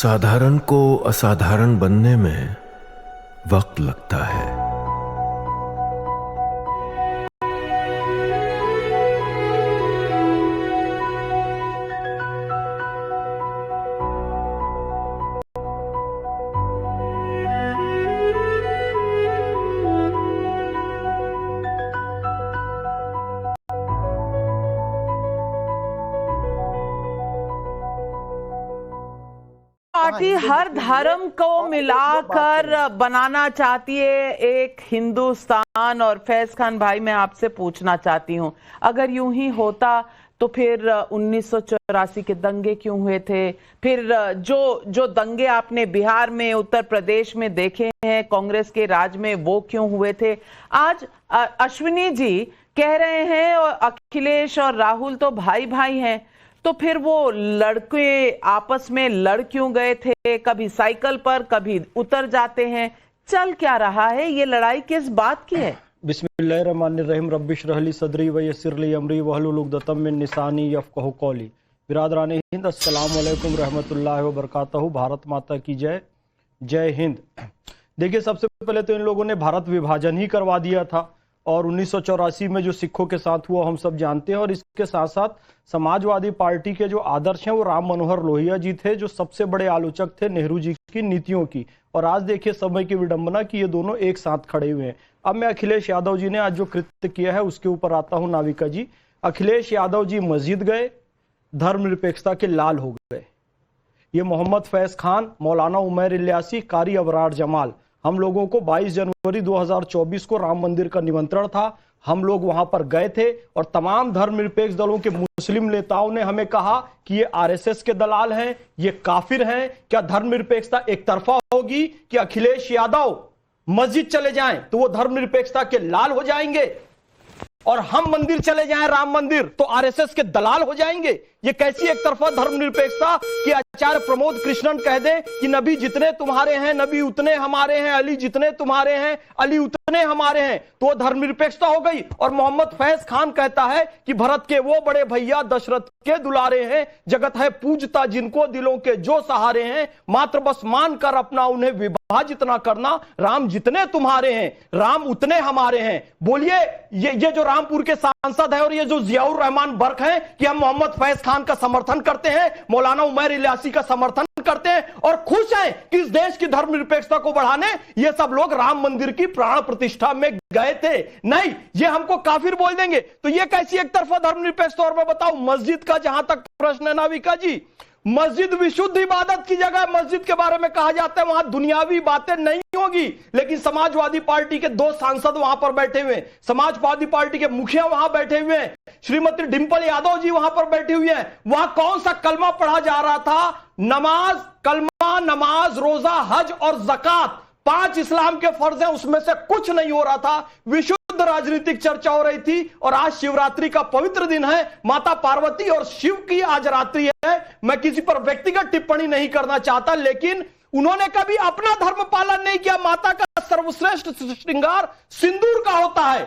साधारण को असाधारण बनने में वक्त लगता है। पार्टी हर धर्म को मिलाकर बनाना चाहती है एक हिंदुस्तान। और फैज खान भाई, मैं आपसे पूछना चाहती हूं, अगर यूं ही होता तो फिर 1984 के दंगे क्यों हुए थे? फिर जो दंगे आपने बिहार में, उत्तर प्रदेश में देखे हैं कांग्रेस के राज में, वो क्यों हुए थे? आज अश्विनी जी कह रहे हैं और अखिलेश और राहुल तो भाई भाई हैं, तो फिर वो लड़के आपस में लड़ क्यों गए थे? कभी साइकिल पर, कभी उतर जाते हैं। चल क्या रहा है? ये लड़ाई किस बात की है? बिस्मिल्लाहिर्रहमानिर्रहीम रब्बिश रहली सदरी व यस्सिरली अमरी वहलुल उक़दतम मिन लिसानी यफ़क़हू क़ौली। बिरादरान हिंद, अस्सलाम वालेकुम रहमतुल्लाहि व बरकातहू। भारत माता की जय, जय हिंद। देखिए, सबसे पहले तो इन लोगों ने भारत विभाजन ही करवा दिया था और 1984 में जो सिखों के साथ हुआ हम सब जानते हैं। और इसके साथ साथ समाजवादी पार्टी के जो आदर्श हैं वो राम मनोहर लोहिया जी थे, जो सबसे बड़े आलोचक थे नेहरू जी की नीतियों की। और आज देखिए समय की विडंबना कि ये दोनों एक साथ खड़े हुए हैं। अब मैं अखिलेश यादव जी ने आज जो कृत्य किया है उसके ऊपर आता हूं। नाविका जी, अखिलेश यादव जी मस्जिद गए, धर्मनिरपेक्षता के लाल हो गए। ये मोहम्मद फैज खान, मौलाना उमैर इलियासी, कारी अबरार जमाल, हम लोगों को 22 जनवरी 2024 को राम मंदिर का निमंत्रण था। हम लोग वहां पर गए थे और तमाम धर्मनिरपेक्ष दलों के मुस्लिम नेताओं ने हमें कहा कि ये आरएसएस के दलाल हैं, ये काफिर हैं। क्या धर्मनिरपेक्षता एक तरफा होगी कि अखिलेश यादव मस्जिद चले जाएं तो वो धर्मनिरपेक्षता के लाल हो जाएंगे, और हम मंदिर चले जाएं राम मंदिर तो आरएसएस के दलाल हो जाएंगे? ये कैसी एक तरफा धर्मनिरपेक्षता कि आचार्य प्रमोद कृष्णन कह दें कि नबी जितने तुम्हारे हैं नबी उतने हमारे हैं, अली जितने तुम्हारे हैं अली उतने हमारे हैं, तो वो धर्मनिरपेक्षता हो गई। और मोहम्मद फैज खान कहता है कि भरत के वो बड़े भैया दशरथ के दुलारे हैं, जगत है पूजता जिनको दिलों के जो सहारे हैं, मात्र बस मान कर अपना उन्हें विभाजित ना करना, राम जितने तुम्हारे हैं राम उतने हमारे हैं। बोलिए, ये जो रामपुर के सांसद है और ये जो जियाउर रहमान बर्क हैं कि हम मोहम्मद फैज खान का समर्थन करते हैं, मौलाना उमैर इलियासी का समर्थन करते हैं और खुश हैं कि इस देश की धर्मनिरपेक्षता को बढ़ाने ये सब लोग राम मंदिर की प्राण प्रतिष्ठा में गए थे। नहीं, ये हमको काफिर बोल देंगे। तो ये कैसी एक तरफा धर्मनिरपेक्षता? और मैं बताऊं, मस्जिद का जहां तक प्रश्न है नाविका जी, मस्जिद विशुद्ध इबादत की जगह, मस्जिद के बारे में कहा जाता है वहां दुनियावी बातें नहीं होगी। लेकिन समाजवादी पार्टी के 2 सांसद वहां पर बैठे हुए हैं, समाजवादी पार्टी के मुखिया वहां बैठे हुए हैं, श्रीमती डिंपल यादव जी वहां पर बैठी हुई हैं। वहां कौन सा कलमा पढ़ा जा रहा था? नमाज, कलमा, नमाज, रोजा, हज और ज़कात, 5 इस्लाम के फर्ज हैं, उसमें से कुछ नहीं हो रहा था। विशुद्ध राजनीतिक चर्चा हो रही थी। और आज शिवरात्रि का पवित्र दिन है, माता पार्वती और शिव की आज रात्रि है। मैं किसी पर व्यक्तिगत टिप्पणी नहीं करना चाहता, लेकिन उन्होंने कभी अपना धर्म पालन नहीं किया। माता का सर्वश्रेष्ठ श्रृंगार सिंदूर का होता है,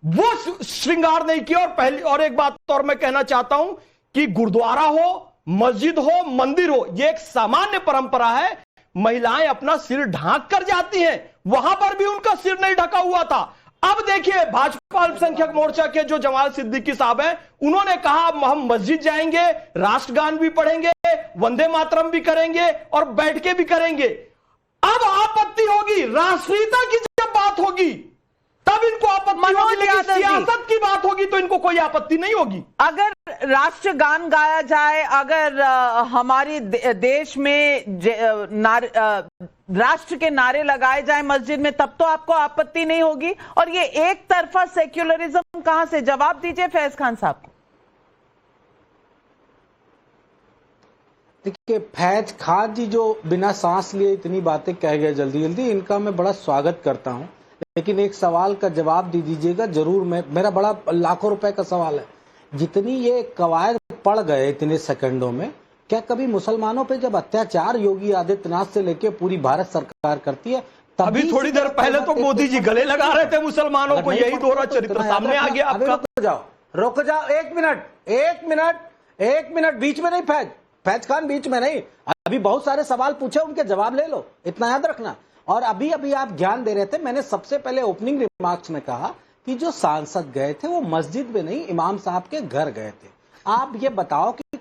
वो श्रृंगार नहीं किया। और पहली और एक बात और मैं कहना चाहता हूं कि गुरुद्वारा हो, मस्जिद हो, मंदिर हो, यह एक सामान्य परंपरा है। महिलाएं अपना सिर ढांक कर जाती हैं, वहां पर भी उनका सिर नहीं ढका हुआ था। अब देखिए, भाजपा अल्पसंख्यक मोर्चा के जो जमाल सिद्दीकी साहब हैं, उन्होंने कहा हम मस्जिद जाएंगे, राष्ट्रगान भी पढ़ेंगे, वंदे मातरम भी करेंगे और बैठ के भी करेंगे। अब आपत्ति होगी राष्ट्रीयता की जब बात होगी तब इनको आपत्ति होगी, लेकिन सियासत की बात होगी तो इनको कोई आपत्ति नहीं होगी। अगर राष्ट्रगान गाया जाए, अगर हमारी देश में राष्ट्र के नारे लगाए जाए मस्जिद में, तब तो आपको आपत्ति नहीं होगी। और ये एक तरफा सेक्युलरिज्म कहां से? जवाब दीजिए फैज खान साहब को। देखिए, फैज खान जी जो बिना सांस लिए इतनी बातें कह गए जल्दी जल्दी, इनका मैं बड़ा स्वागत करता हूं, लेकिन एक सवाल का जवाब दे दीजिएगा जरूर। मेरा बड़ा लाखों रुपए का सवाल है, जितनी ये कवायद पड़ गए इतने सेकंडों में, क्या कभी मुसलमानों पे जब अत्याचार योगी आदित्यनाथ से लेके पूरी भारत सरकार करती है, अभी थोड़ी देर पहले तो मोदी जी गले लगा रहे थे मुसलमानों को, यही दोहरा चरित्र सामने आ गया आपका। रुक जाओ, एक मिनट, बीच में नहीं फैज, फैज खान बीच में नहीं, अभी बहुत सारे सवाल पूछे, उनके जवाब ले लो, इतना याद रखना। और अभी अभी आप ज्ञान दे रहे थे, मैंने सबसे पहले ओपनिंग रिमार्क्स में कहा कि जो सांसद गए थे वो मस्जिद में नहीं, इमाम साहब के घर गए थे। आप ये बताओ कि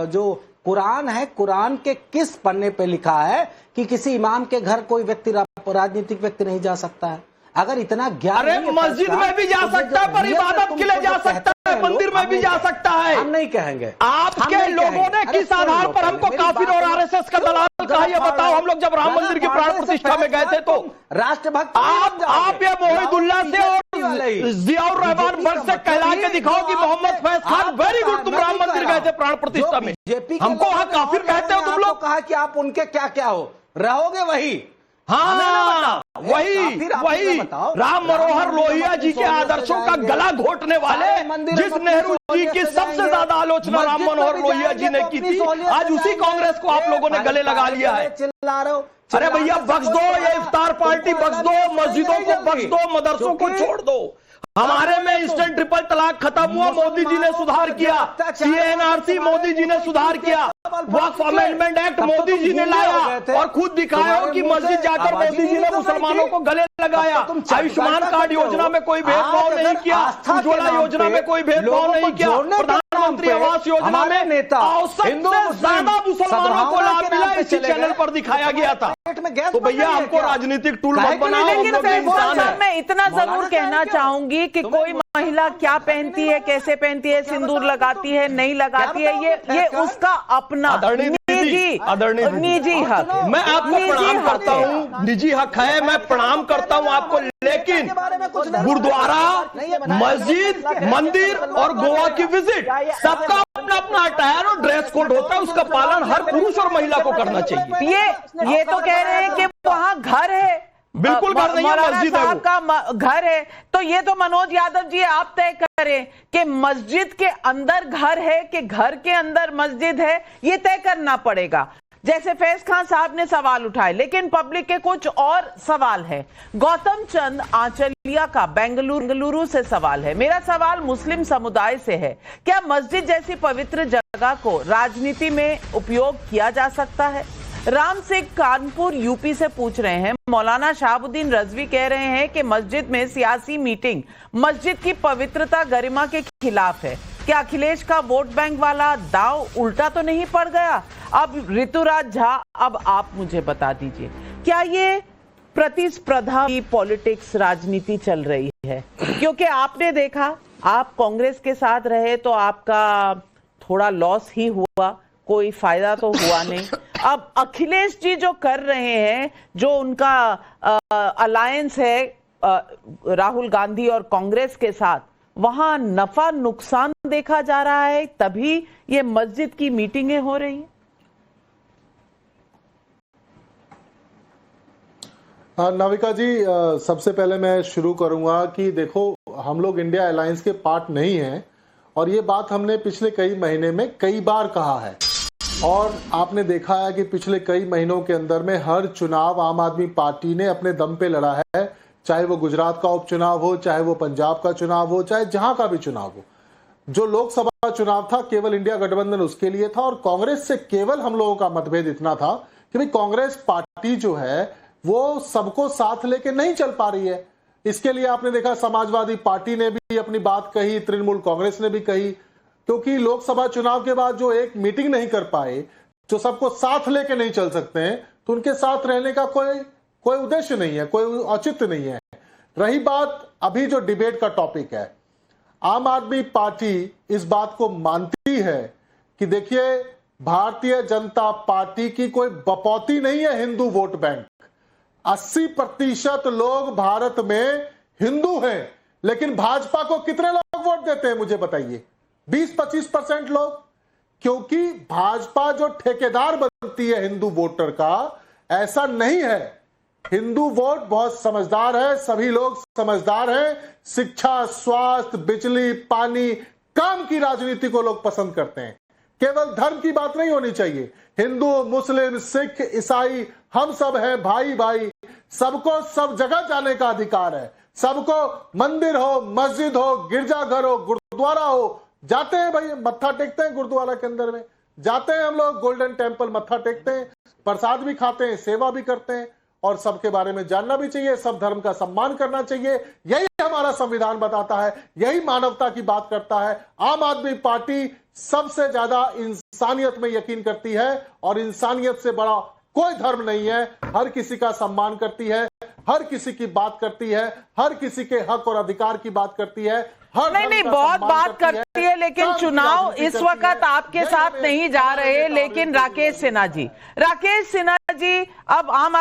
जो कुरान है, कुरान के किस पन्ने पे लिखा है कि किसी इमाम के घर कोई व्यक्ति, राजनीतिक व्यक्ति नहीं जा सकता है? अगर इतना ज्ञान, अरे मस्जिद में भी जा सकता है, पर इबादत के लिए जा सकता है, मंदिर में भी जा सकता है। हम नहीं कहेंगे। आपके लोगों ने किस आधार पर हमको काफिर और आरएसएस का दलाल कहा, ये बताओ। हम लोग जब राम मंदिर की प्राण प्रतिष्ठा में गए थे तो राष्ट्रभक्त आप ये मोहिदुल्लाह से और जियाउर रहमान बख्श से कहला के दिखाओ कि मोहम्मद फैज खान वेरी गुड, तुम राम मंदिर गए थे प्राण प्रतिष्ठा में, हमको वहां काफिर कहते हो तुम लोग। कहा कि आप उनके क्या क्या हो, रहोगे वही। हाँ, वही राम मनोहर लोहिया जी के आदर्शों का गला घोटने वाले, जिस नेहरू जी की सबसे ज्यादा आलोचना राम मनोहर लोहिया जी ने की थी, आज उसी कांग्रेस को आप लोगों ने गले लगा लिया है। चिल्ला रहे हो, अरे भैया बख्श दो, ये इफ्तार पार्टी बख्श दो, मस्जिदों को बख्श दो, मदरसों को छोड़ दो। हमारे में इंस्टेंट ट्रिपल तलाक खत्म हुआ, मोदी जी ने सुधार किया, सीएनआरसी मोदी जी ने सुधार किया, वक्फ अमेंडमेंट एक्ट मोदी जी ने लाया और खुद दिखाया हो कि मस्जिद जाकर मोदी जी ने मुसलमानों को गले लगाया। आयुष्मान कार्ड योजना में कोई भेदभाव नहीं किया, उज्ज्वला योजना में कोई भेदभाव नहीं किया, प्रधानमंत्री आवास योजना में औसत से ज्यादा मुसलमानों को लाभ मिला, इसी चैनल पर दिखाया गया था। तो भैया हमको राजनीतिक टूल मत बनाओ। लेकिन मैं इतना जरूर कहना चाहूंगी कि कोई महिला क्या पहनती है, कैसे पहनती है, सिंदूर लगाती है, नहीं लगाती है, ये उसका अपना निजी हक है। मैं आपको प्रणाम करता हूँ, निजी हक है, मैं प्रणाम करता हूँ आपको, लेकिन गुरुद्वारा, मस्जिद, मंदिर और गोवा की विजिट, सबका अपना अपना अटायर और ड्रेस कोड होता है, उसका पालन हर पुरुष और महिला को करना चाहिए। ये तो कह रहे हैं कि वहां घर है, बिल्कुल घर नहीं है, मस्जिद है, साहब का घर है। तो ये तो मनोज यादव जी आप तय करें कि मस्जिद के अंदर घर है कि घर के अंदर मस्जिद है, ये तय करना पड़ेगा। जैसे फैज खान साहब ने सवाल उठाए, लेकिन पब्लिक के कुछ और सवाल है। गौतम चंद आंचलिया का बेंगलुरु से सवाल है। मेरा सवाल मुस्लिम समुदाय से है, क्या मस्जिद जैसी पवित्र जगह को राजनीति में उपयोग किया जा सकता है? राम सिंह कानपुर यूपी से पूछ रहे हैं। मौलाना शहाबुद्दीन रजवी कह रहे हैं कि मस्जिद में सियासी मीटिंग मस्जिद की पवित्रता गरिमा के खिलाफ है। क्या अखिलेश का वोट बैंक वाला दाव उल्टा तो नहीं पड़ गया? अब ऋतुराज झा, अब आप मुझे बता दीजिए, क्या ये प्रतिस्पर्धा की पॉलिटिक्स राजनीति चल रही है? क्योंकि आपने देखा, आप कांग्रेस के साथ रहे तो आपका थोड़ा लॉस ही हुआ, कोई फायदा तो हुआ नहीं। अब अखिलेश जी जो कर रहे हैं, जो उनका अलायंस है राहुल गांधी और कांग्रेस के साथ, वहां नफा नुकसान देखा जा रहा है, तभी ये मस्जिद की मीटिंगें हो रही हैं। नाविका जी, सबसे पहले मैं शुरू करूंगा कि देखो, हम लोग इंडिया अलायंस के पार्ट नहीं हैं, और ये बात हमने पिछले कई महीने में कई बार कहा है। और आपने देखा है कि पिछले कई महीनों के अंदर में हर चुनाव आम आदमी पार्टी ने अपने दम पे लड़ा है, चाहे वो गुजरात का उपचुनाव हो, चाहे वो पंजाब का चुनाव हो, चाहे जहां का भी चुनाव हो। जो लोकसभा चुनाव था केवल इंडिया गठबंधन उसके लिए था, और कांग्रेस से केवल हम लोगों का मतभेद इतना था कि भाई कांग्रेस पार्टी जो है वो सबको साथ लेके नहीं चल पा रही है। इसके लिए आपने देखा समाजवादी पार्टी ने भी अपनी बात कही, तृणमूल कांग्रेस ने भी कही, क्योंकि लोकसभा चुनाव के बाद जो एक मीटिंग नहीं कर पाए, जो सबको साथ लेके नहीं चल सकते हैं, तो उनके साथ रहने का कोई उद्देश्य नहीं है, कोई औचित्य नहीं है। रही बात अभी जो डिबेट का टॉपिक है, आम आदमी पार्टी इस बात को मानती है कि देखिए, भारतीय जनता पार्टी की कोई बपौती नहीं है हिंदू वोट बैंक। 80% लोग भारत में हिंदू हैं, लेकिन भाजपा को कितने लोग वोट देते हैं मुझे बताइए? 20-25% लोग। क्योंकि भाजपा जो ठेकेदार बनती है हिंदू वोटर का, ऐसा नहीं है। हिंदू वोट बहुत समझदार है, सभी लोग समझदार हैं। शिक्षा, स्वास्थ्य, बिजली, पानी, काम की राजनीति को लोग पसंद करते हैं। केवल धर्म की बात नहीं होनी चाहिए। हिंदू, मुस्लिम, सिख, ईसाई, हम सब हैं भाई भाई। सबको सब जगह जाने का अधिकार है। सबको मंदिर हो, मस्जिद हो, गिरजाघर हो, गुरुद्वारा हो, जाते हैं भाई, मत्था टेकते हैं गुरुद्वारा के अंदर में, जाते हैं हम लोग गोल्डन टेम्पल, मत्था टेकते हैं, प्रसाद भी खाते हैं, सेवा भी करते हैं, और सबके बारे में जानना भी चाहिए, सब धर्म का सम्मान करना चाहिए। यही हमारा संविधान बताता है, यही मानवता की बात करता है। आम आदमी पार्टी सबसे ज्यादा इंसानियत में यकीन करती है, और इंसानियत से बड़ा कोई धर्म नहीं है। हर किसी का सम्मान करती है, हर किसी की बात करती है, हर किसी के हक और अधिकार की बात करती है, हर नहीं, बहुत बात करती है, लेकिन चुनाव इस वक्त आपके साथ नहीं जा रहे। लेकिन राकेश सिन्हा जी, अब आम